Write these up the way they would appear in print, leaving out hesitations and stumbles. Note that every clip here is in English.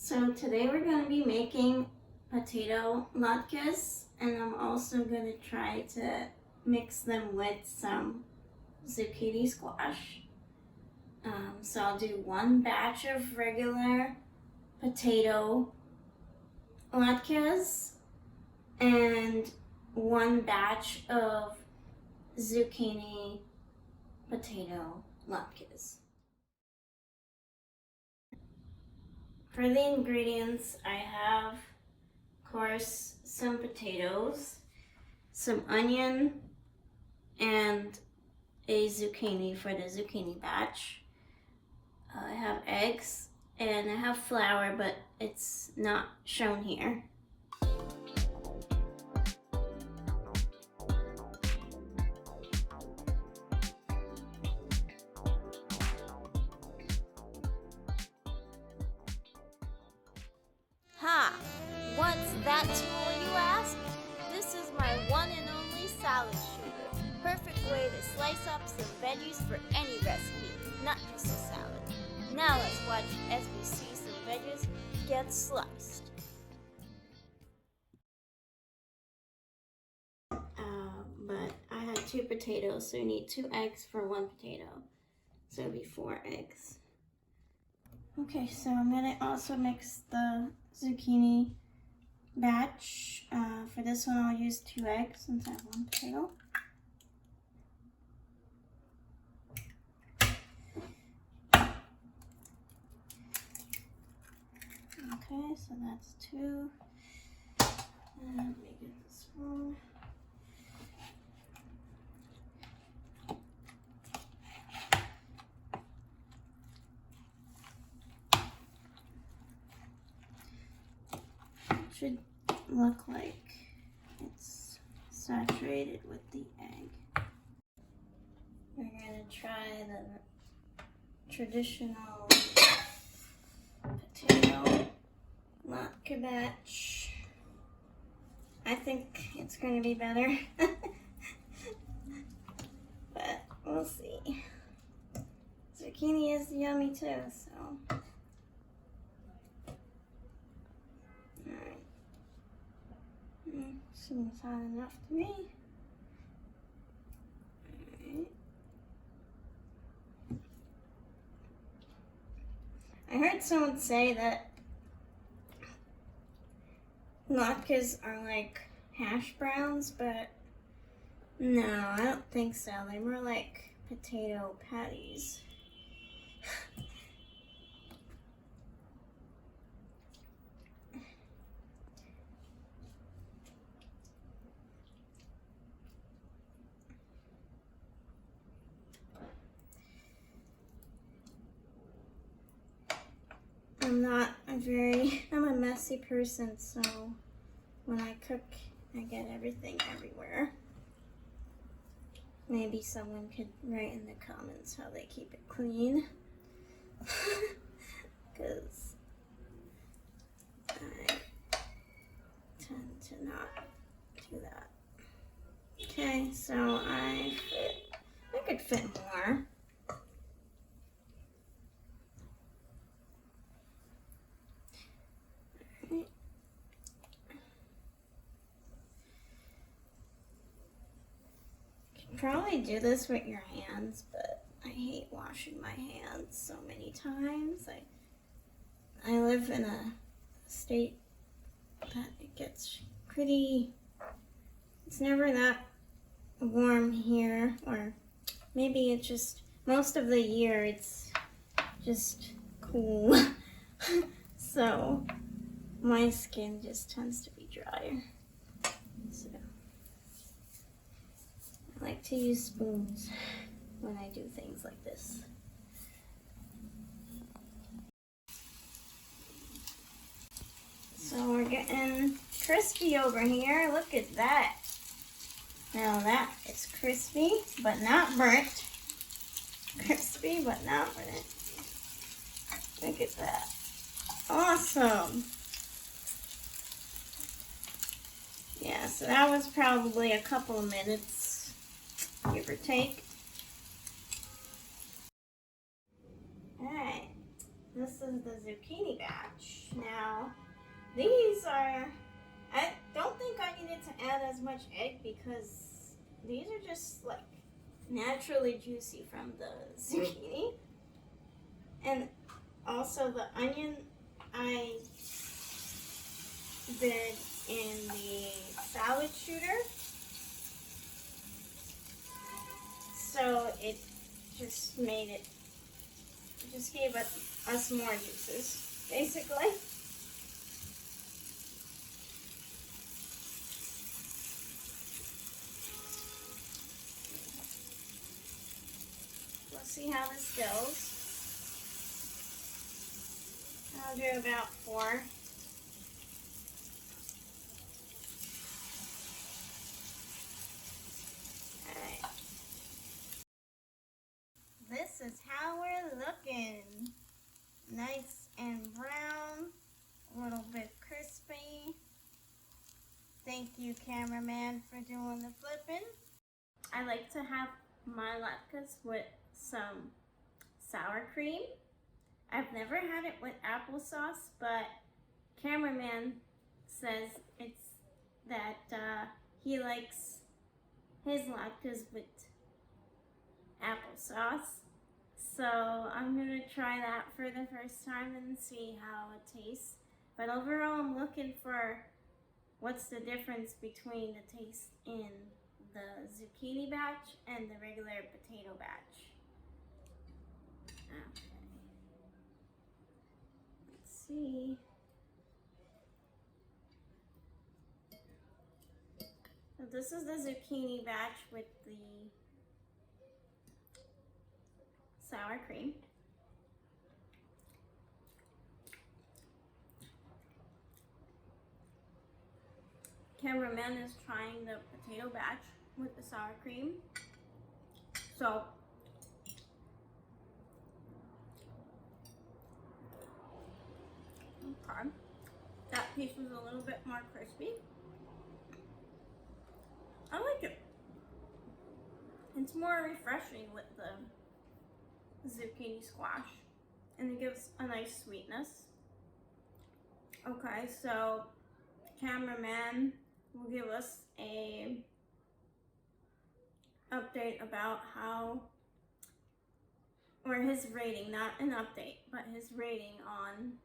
So today we're going to be making potato latkes, and I'm also going to try to mix them with some zucchini squash. So I'll do one batch of regular potato latkes and one batch of zucchini potato latkes. For the ingredients, I have, of course, some potatoes, some onion, and a zucchini for the zucchini batch. I have eggs, and I have flour, but it's not shown here. Ha! What's that tool, you ask? This is my one and only salad shooter. Perfect way to slice up some veggies for any recipe, not just a salad. Now let's watch as we see some veggies get sliced. But I had 2 potatoes, so you need 2 eggs for 1 potato. So it'll be 4 eggs. Okay, so I'm gonna also mix the zucchini batch. For this one, I'll use 2 eggs since I have 1 potato. Okay, so that's 2. And let me get this one. Should look like it's saturated with the egg. We're gonna try the traditional potato latke batch. I think it's gonna be better, but we'll see. Zucchini is yummy too, so. Seems hot enough to me. Alright. I heard someone say that latkes are like hash browns, but no, I don't think so. They're more like potato patties. I'm a messy person, so when I cook, I get everything everywhere. Maybe someone could write in the comments how they keep it clean. Because I tend to not do that. Okay, so I could fit more. Probably do this with your hands, but I hate washing my hands so many times. I live in a state that it gets pretty, it's never that warm here, or maybe it's just, most of the year it's just cool. So my skin just tends to be drier. So I like to use spoons when I do things like this. So we're getting crispy over here. Look at that. Now that is crispy, but not burnt. Crispy, but not burnt. Look at that. Awesome. Yeah, so that was probably a couple of minutes, give or take. Alright, this is the zucchini batch. Now, these are, I don't think I needed to add as much egg because these are just like naturally juicy from the zucchini. And also the onion I did in the salad shooter. So it just made it, just gave us more juices, basically. We'll see how this goes. I'll do about 4. Alright. This is how we're looking. Nice and brown, a little bit crispy. Thank you, cameraman, for doing the flipping. I like to have my latkes with some sour cream. I've never had it with applesauce, but cameraman says he likes his latkes with applesauce. So I'm gonna try that for the first time and see how it tastes. But overall, I'm looking for what's the difference between the taste in the zucchini batch and the regular potato batch. Okay. Let's see. So this is the zucchini batch with the sour cream. Cameraman is trying the potato batch with the sour cream. So okay, that piece was a little bit more crispy. I like it. It's more refreshing with the zucchini squash, and it gives a nice sweetness. Okay, so cameraman will give us a update about how, or his rating, not an update, but his rating on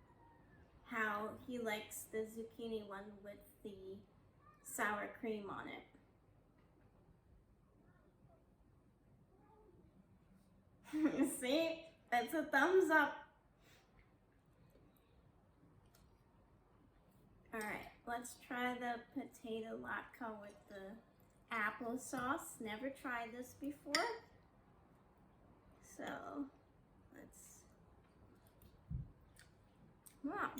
how he likes the zucchini one with the sour cream on it. See, that's a thumbs up. Alright, let's try the potato latke with the applesauce. Never tried this before. So, let's, wow.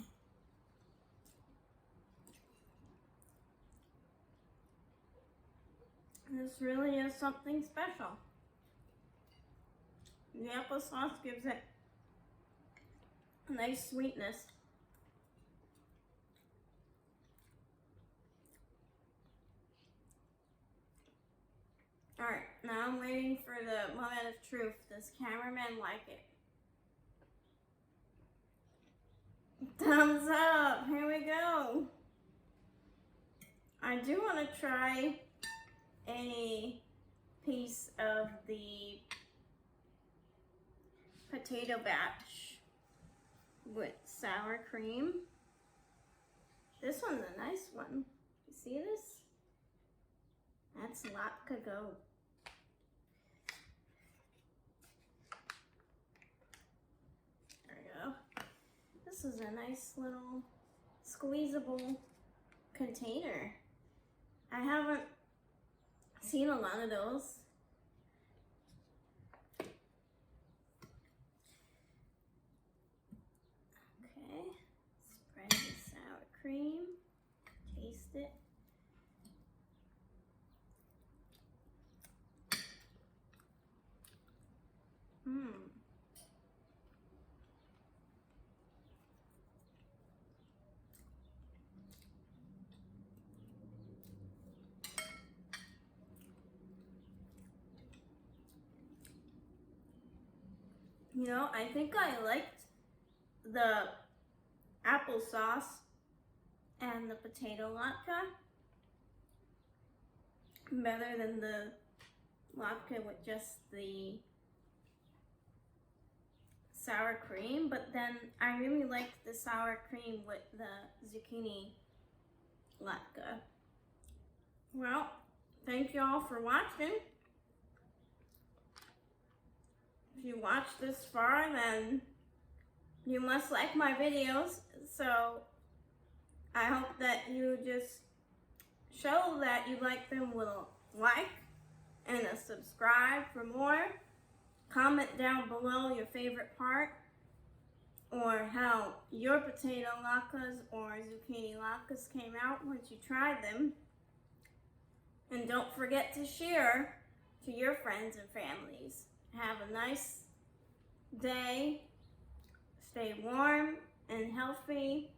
This really is something special. The applesauce gives it a nice sweetness. Alright, now I'm waiting for the moment of truth. Does cameraman like it? Thumbs up! Here we go! I do want to try a piece of the potato batch with sour cream. This one's a nice one. You see this? That's latke go. There we go. This is a nice little squeezable container. I haven't seen a lot of those. Okay, spread the sour cream, taste it. You know, I think I liked the applesauce and the potato latke better than the latke with just the sour cream, but then I really liked the sour cream with the zucchini latke. Well, thank you all for watching. If you watched this far, then you must like my videos, so I hope that you just show that you like them with a like and a subscribe for more. Comment down below your favorite part or how your potato latkes or zucchini latkes came out once you tried them. And don't forget to share to your friends and families. Have a nice day. Stay warm and healthy.